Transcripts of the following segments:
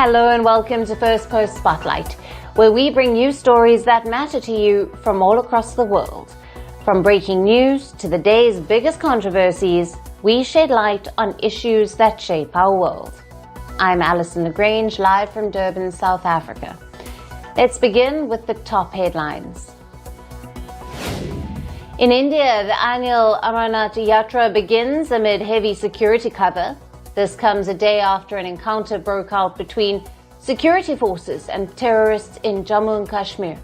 Hello and welcome to Firstpost Spotlight, where we bring you stories that matter to you from all across the world. From breaking news to the day's biggest controversies, we shed light on issues that shape our world. I'm Alison LaGrange, live from Durban, South Africa. Let's begin with the top headlines. In India, the annual Amarnath Yatra begins amid heavy security cover. This comes a day after an encounter broke out between security forces and terrorists in Jammu and Kashmir.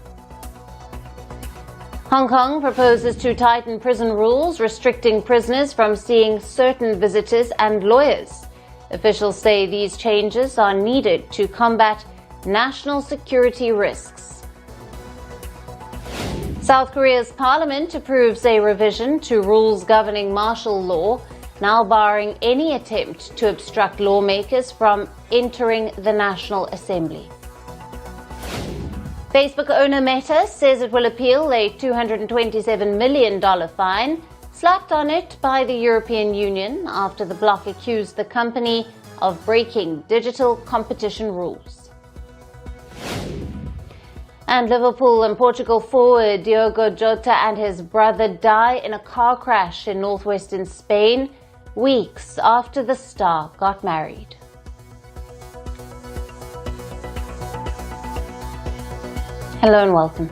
Hong Kong proposes to tighten prison rules, restricting prisoners from seeing certain visitors and lawyers. Officials say these changes are needed to combat national security risks. South Korea's parliament approves a revision to rules governing martial law, now barring any attempt to obstruct lawmakers from entering the National Assembly. Facebook owner Meta says it will appeal a $227 million fine slapped on it by the European Union after the bloc accused the company of breaking digital competition rules. And Liverpool and Portugal forward Diogo Jota and his brother die in a car crash in northwestern Spain, weeks after the star got married. Hello and welcome.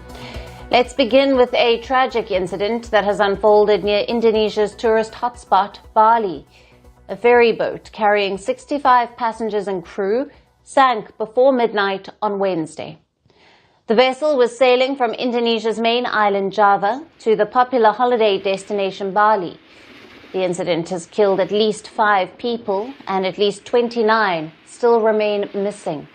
Let's begin with a tragic incident that has unfolded near Indonesia's tourist hotspot, Bali. A ferry boat carrying 65 passengers and crew sank before midnight on Wednesday. The vessel was sailing from Indonesia's main island, Java, to the popular holiday destination, Bali. The incident has killed at least 5 people and at least 29 still remain missing.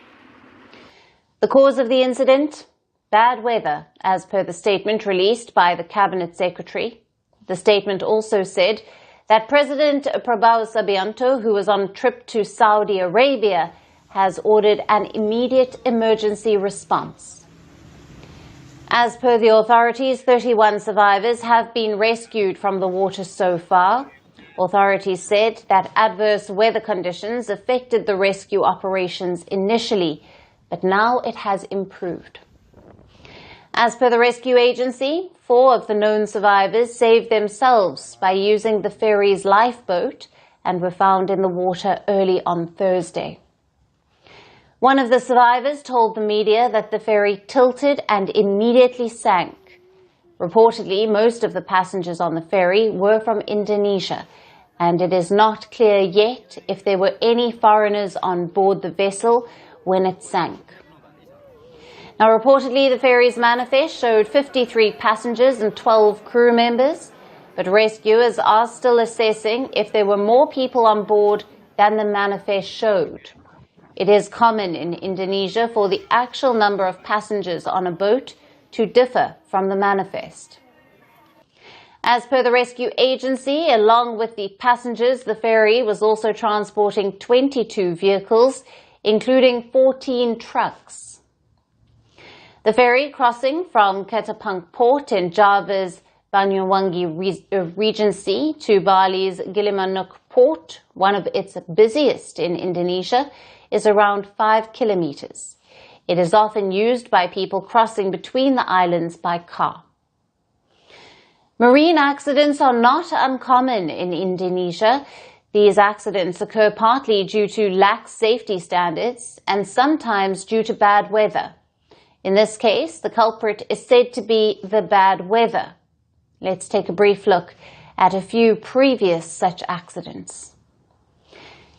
The cause of the incident? Bad weather, as per the statement released by the Cabinet Secretary. The statement also said that President Prabowo Subianto, who was on a trip to Saudi Arabia, has ordered an immediate emergency response. As per the authorities, 31 survivors have been rescued from the water so far. Authorities said that adverse weather conditions affected the rescue operations initially, but now it has improved. As per the rescue agency, 4 of the known survivors saved themselves by using the ferry's lifeboat and were found in the water early on Thursday. One of the survivors told the media that the ferry tilted and immediately sank. Reportedly, most of the passengers on the ferry were from Indonesia, and it is not clear yet if there were any foreigners on board the vessel when it sank. Now, reportedly, the ferry's manifest showed 53 passengers and 12 crew members, but rescuers are still assessing if there were more people on board than the manifest showed. It is common in Indonesia for the actual number of passengers on a boat to differ from the manifest. As per the rescue agency, along with the passengers, the ferry was also transporting 22 vehicles, including 14 trucks. The ferry crossing from Ketapang Port in Java's Banyuwangi Regency to Bali's Gilimanuk Port, one of its busiest in Indonesia, is around 5 kilometers. It is often used by people crossing between the islands by car. Marine accidents are not uncommon in Indonesia. These accidents occur partly due to lax safety standards and sometimes due to bad weather. In this case, the culprit is said to be the bad weather. Let's take a brief look at a few previous such accidents.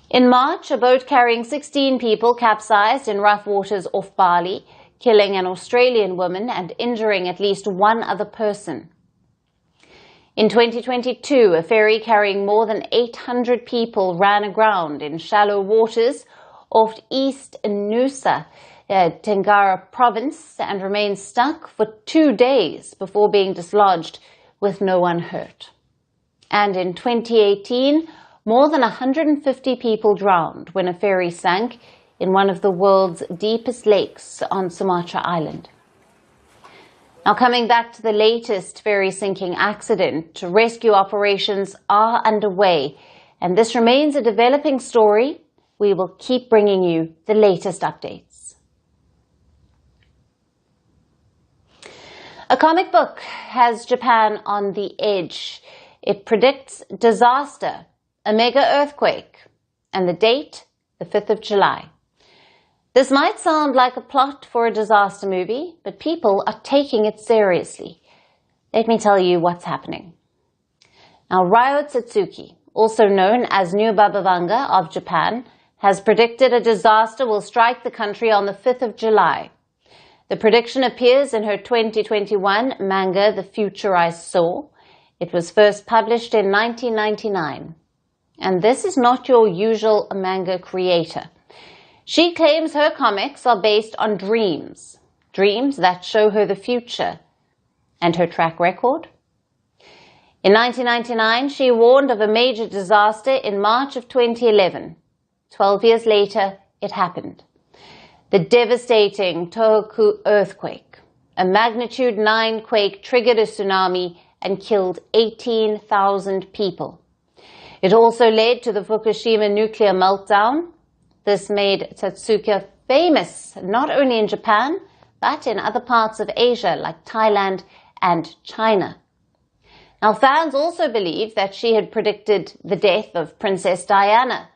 In March, a boat carrying 16 people capsized in rough waters off Bali, killing an Australian woman and injuring at least 1 other person. In 2022, a ferry carrying more than 800 people ran aground in shallow waters off East Nusa Tenggara province and remained stuck for 2 days before being dislodged with no one hurt. And in 2018, more than 150 people drowned when a ferry sank in one of the world's deepest lakes on Sumatra Island. Now, coming back to the latest ferry sinking accident, rescue operations are underway, and this remains a developing story we will keep bringing you the latest updates. A comic book has Japan on the edge. It predicts disaster, a mega earthquake, and the date, the 5th of July. This might sound like a plot for a disaster movie, but people are taking it seriously. Let me tell you what's happening. Now, Ryo Tatsuki, also known as New Baba Vanga of Japan, has predicted a disaster will strike the country on the 5th of July. The prediction appears in her 2021 manga, The Future I Saw. It was first published in 1999. And this is not your usual manga creator. She claims her comics are based on dreams, dreams that show her the future. And her track record? In 1999, she warned of a major disaster in March of 2011. 12 years later, it happened. The devastating Tohoku earthquake, a magnitude 9 quake, triggered a tsunami and killed 18,000 people. It also led to the Fukushima nuclear meltdown. This made Tatsuki famous not only in Japan, but in other parts of Asia like Thailand and China. Now, fans also believe that she had predicted the death of Princess Diana,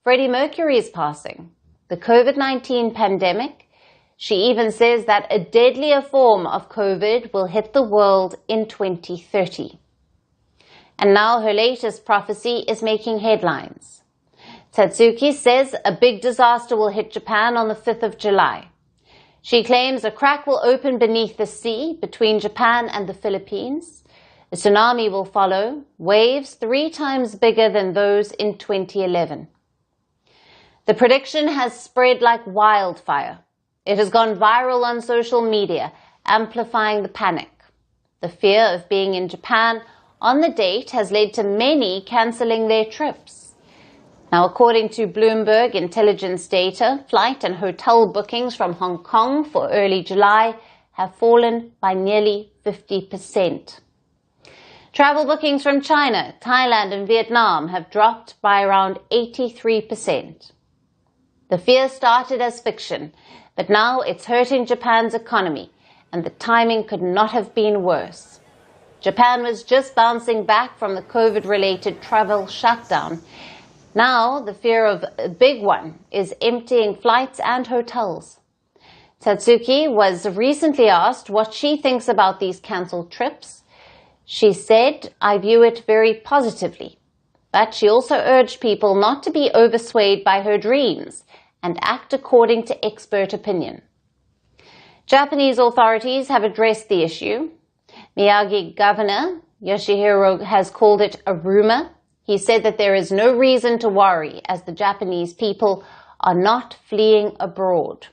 Freddie Mercury's passing, the COVID-19 pandemic. She even says that a deadlier form of COVID will hit the world in 2030. And now her latest prophecy is making headlines. Tatsuki says a big disaster will hit Japan on the 5th of July. She claims a crack will open beneath the sea between Japan and the Philippines. A tsunami will follow, waves 3 times bigger than those in 2011. The prediction has spread like wildfire. It has gone viral on social media, amplifying the panic. The fear of being in Japan on the date has led to many cancelling their trips. Now, according to Bloomberg intelligence data, flight and hotel bookings from Hong Kong for early July have fallen by nearly 50%. Travel bookings from China, Thailand and Vietnam have dropped by around 83%. The fear started as fiction, but now it's hurting Japan's economy, and the timing could not have been worse. Japan was just bouncing back from the COVID-related travel shutdown. Now the fear of a big one is emptying flights and hotels. Tatsuki was recently asked what she thinks about these cancelled trips. She said, "I view it very positively." But she also urged people not to be overswayed by her dreams and act according to expert opinion. Japanese authorities have addressed the issue. Miyagi Governor Yoshihiro has called it a rumor. He said that there is no reason to worry as the Japanese people are not fleeing abroad.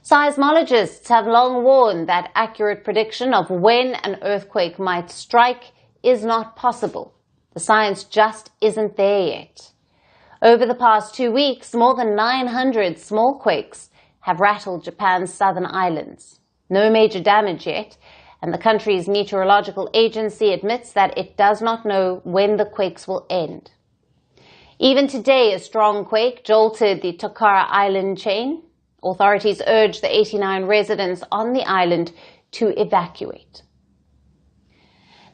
Seismologists have long warned that accurate prediction of when an earthquake might strike is not possible. The science just isn't there yet. Over the past 2 weeks, more than 900 small quakes have rattled Japan's southern islands. No major damage yet, and the country's meteorological agency admits that it does not know when the quakes will end. Even today, a strong quake jolted the Tokara Island chain. Authorities urge the 89 residents on the island to evacuate.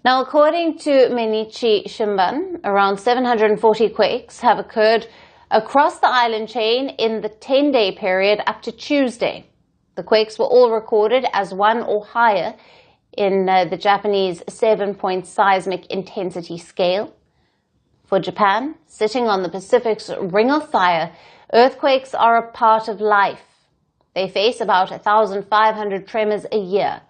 Now, according to Mainichi Shimbun, around 740 quakes have occurred across the island chain in the 10-day period up to Tuesday. The quakes were all recorded as 1 or higher in the Japanese 7-point seismic intensity scale. For Japan, sitting on the Pacific's ring of fire, earthquakes are a part of life. They face about 1,500 tremors a year.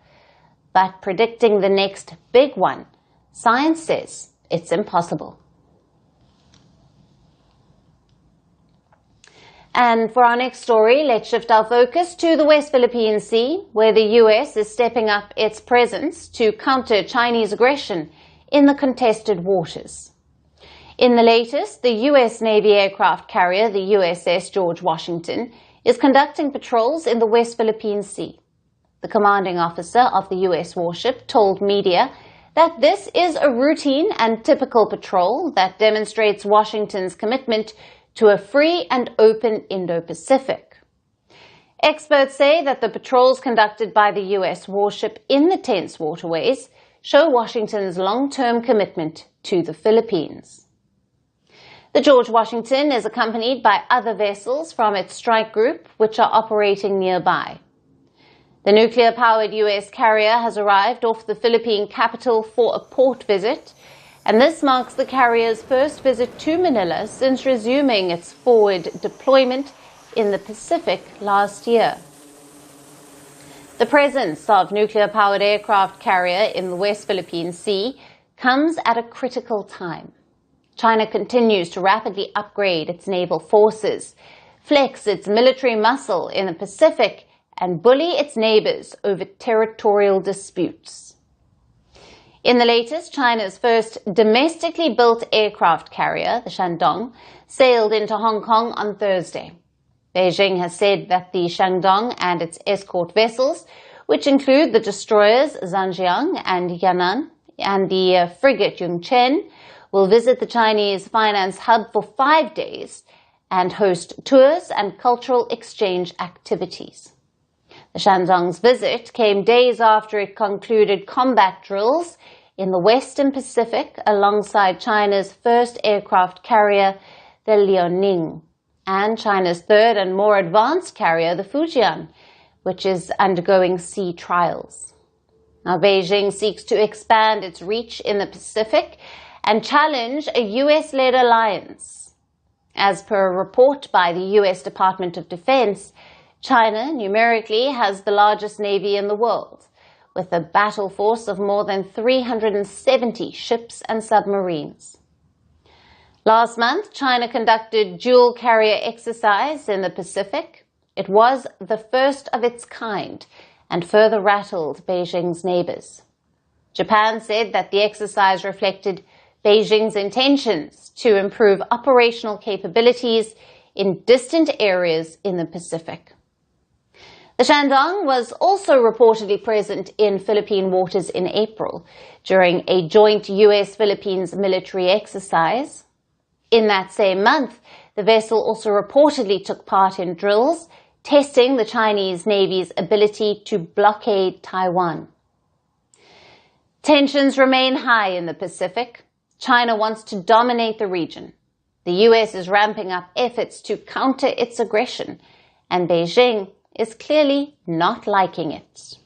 But predicting the next big one, science says it's impossible. And for our next story, let's shift our focus to the West Philippine Sea, where the US is stepping up its presence to counter Chinese aggression in the contested waters. In the latest, the US Navy aircraft carrier, the USS George Washington, is conducting patrols in the West Philippine Sea. The commanding officer of the US warship told media that this is a routine and typical patrol that demonstrates Washington's commitment to a free and open Indo-Pacific. Experts say that the patrols conducted by the US warship in the tense waterways show Washington's long-term commitment to the Philippines. The George Washington is accompanied by other vessels from its strike group, which are operating nearby. The nuclear-powered US carrier has arrived off the Philippine capital for a port visit, and this marks the carrier's first visit to Manila since resuming its forward deployment in the Pacific last year. The presence of nuclear-powered aircraft carrier in the West Philippine Sea comes at a critical time. China continues to rapidly upgrade its naval forces, flex its military muscle in the Pacific, and bully its neighbors over territorial disputes. In the latest, China's first domestically built aircraft carrier, the Shandong, sailed into Hong Kong on Thursday. Beijing has said that the Shandong and its escort vessels, which include the destroyers Zhangjiang and Yan'an and the frigate Yongchen, will visit the Chinese finance hub for 5 days and host tours and cultural exchange activities. The Shandong's visit came days after it concluded combat drills in the Western Pacific alongside China's first aircraft carrier, the Liaoning, and China's third and more advanced carrier, the Fujian, which is undergoing sea trials. Now, Beijing seeks to expand its reach in the Pacific and challenge a US-led alliance. As per a report by the US Department of Defense, China numerically has the largest navy in the world, with a battle force of more than 370 ships and submarines. Last month, China conducted dual carrier exercise in the Pacific. It was the first of its kind and further rattled Beijing's neighbors. Japan said that the exercise reflected Beijing's intentions to improve operational capabilities in distant areas in the Pacific. The Shandong was also reportedly present in Philippine waters in April during a joint US-Philippines military exercise. In that same month, the vessel also reportedly took part in drills, testing the Chinese Navy's ability to blockade Taiwan. Tensions remain high in the Pacific. China wants to dominate the region. The US is ramping up efforts to counter its aggression, and Beijing is clearly not liking it.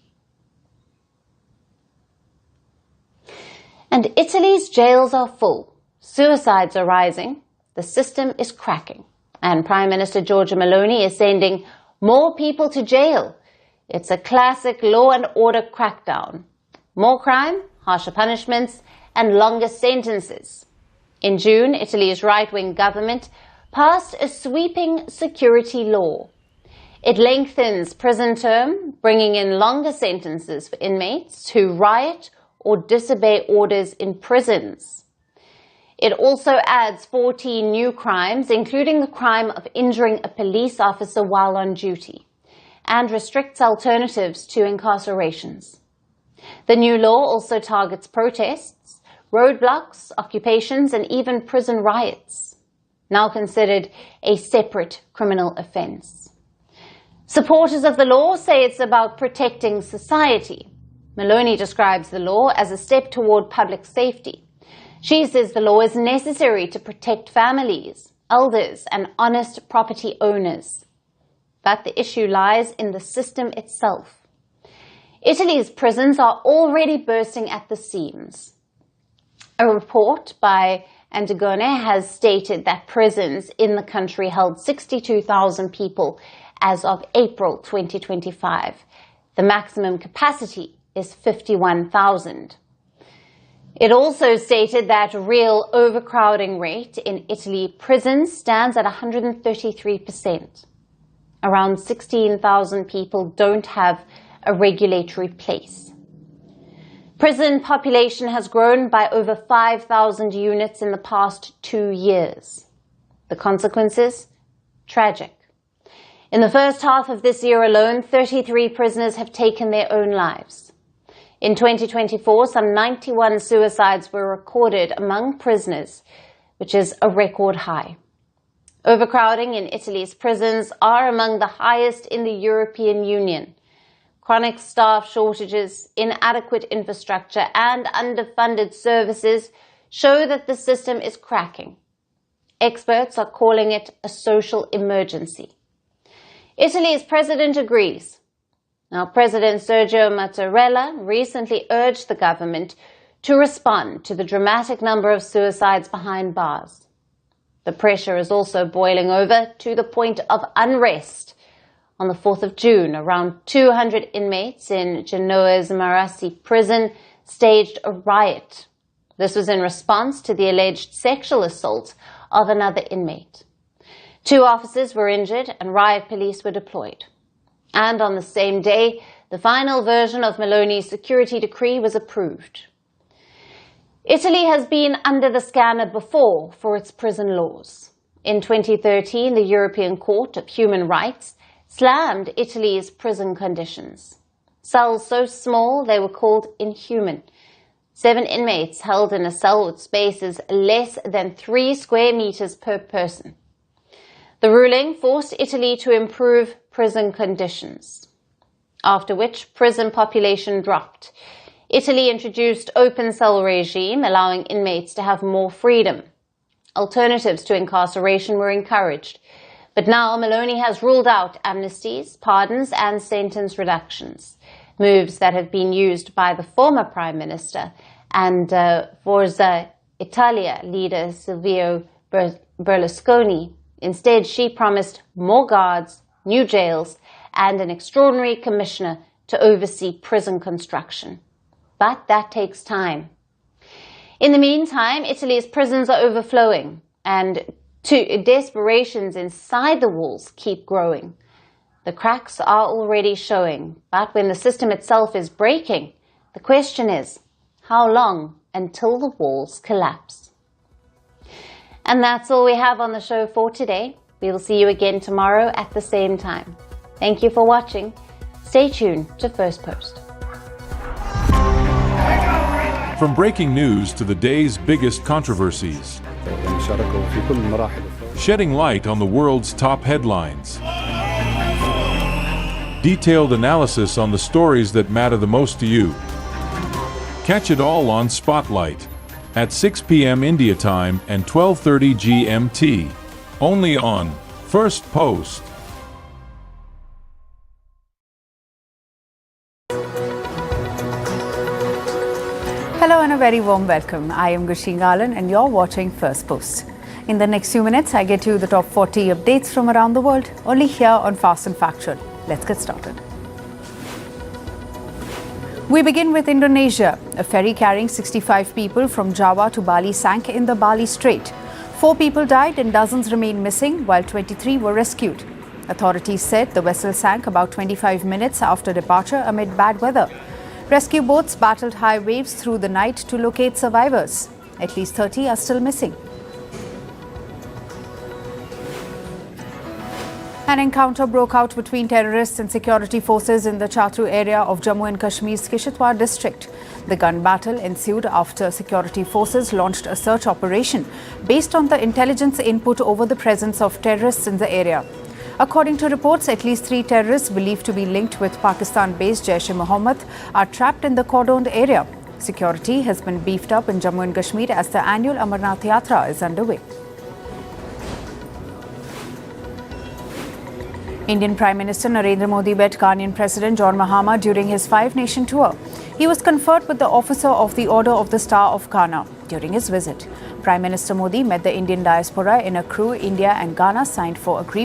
And Italy's jails are full. Suicides are rising. The system is cracking. And Prime Minister Giorgia Meloni is sending more people to jail. It's a classic law and order crackdown. More crime, harsher punishments, and longer sentences. In June, Italy's right-wing government passed a sweeping security law. It lengthens prison term, bringing in longer sentences for inmates who riot or disobey orders in prisons. It also adds 14 new crimes, including the crime of injuring a police officer while on duty, and restricts alternatives to incarcerations. The new law also targets protests, roadblocks, occupations, and even prison riots, now considered a separate criminal offense. Supporters of the law say it's about protecting society. Meloni describes the law as a step toward public safety. She says the law is necessary to protect families, elders, and honest property owners. But the issue lies in the system itself. Italy's prisons are already bursting at the seams. A report by Antigone has stated that prisons in the country held 62,000 people as of April 2025. The maximum capacity is 51,000. It also stated that real overcrowding rate in Italy prisons stands at 133%. Around 16,000 people don't have a regulatory place. Prison population has grown by over 5,000 units in the past 2 years. The consequences? Tragic. In the first half of this year alone, 33 prisoners have taken their own lives. In 2024, some 91 suicides were recorded among prisoners, which is a record high. Overcrowding in Italy's prisons are among the highest in the European Union. Chronic staff shortages, inadequate infrastructure, and underfunded services show that the system is cracking. Experts are calling it a social emergency. Italy's president agrees. Now, President Sergio Mattarella recently urged the government to respond to the dramatic number of suicides behind bars. The pressure is also boiling over to the point of unrest. On the 4th of June, around 200 inmates in Genoa's Marassi prison staged a riot. This was in response to the alleged sexual assault of another inmate. 2 officers were injured and riot police were deployed. And on the same day, the final version of Meloni's security decree was approved. Italy has been under the scanner before for its prison laws. In 2013, the European Court of Human Rights slammed Italy's prison conditions. Cells so small they were called inhuman. 7 inmates held in a cell with spaces less than 3 square meters per person. The ruling forced Italy to improve prison conditions, after which prison population dropped. Italy introduced open cell regime, allowing inmates to have more freedom. Alternatives to incarceration were encouraged. But now Meloni has ruled out amnesties, pardons and sentence reductions, moves that have been used by the former Prime Minister and Forza Italia leader Silvio Berlusconi. Instead, she promised more guards, new jails and an extraordinary commissioner to oversee prison construction. But that takes time. In the meantime, Italy's prisons are overflowing and desperations inside the walls keep growing. The cracks are already showing, but when the system itself is breaking, the question is, how long until the walls collapse? And that's all we have on the show for today. We will see you again tomorrow at the same time. Thank you for watching. Stay tuned to Firstpost. From breaking news to the day's biggest controversies, shedding light on the world's top headlines, detailed analysis on the stories that matter the most to you. Catch it all on Spotlight at 6 p.m. India time and 12:30 GMT, only on Firstpost. Hello and a very warm welcome. I am Gushin Galan and you're watching Firstpost. In the next few minutes, I get you the top 40 updates from around the world, only here on Fast and Factual. Let's get started. We begin with Indonesia. A ferry carrying 65 people from Java to Bali sank in the Bali Strait. 4 people died and dozens remain missing, while 23 were rescued. Authorities said the vessel sank about 25 minutes after departure amid bad weather. Rescue boats battled high waves through the night to locate survivors. At least 30 are still missing. An encounter broke out between terrorists and security forces in the Chatru area of Jammu and Kashmir's Kishitwar district. The gun battle ensued after security forces launched a search operation based on the intelligence input over the presence of terrorists in the area. According to reports, at least 3 terrorists believed to be linked with Pakistan-based Jaish-e-Mohammed are trapped in the cordoned area. Security has been beefed up in Jammu and Kashmir as the annual Amarnath Yatra is underway. Indian Prime Minister Narendra Modi met Ghanaian President John Mahama during his 5-nation tour. He was conferred with the Officer of the Order of the Star of Ghana during his visit. Prime Minister Modi met the Indian diaspora in a crew India and Ghana signed for agreement.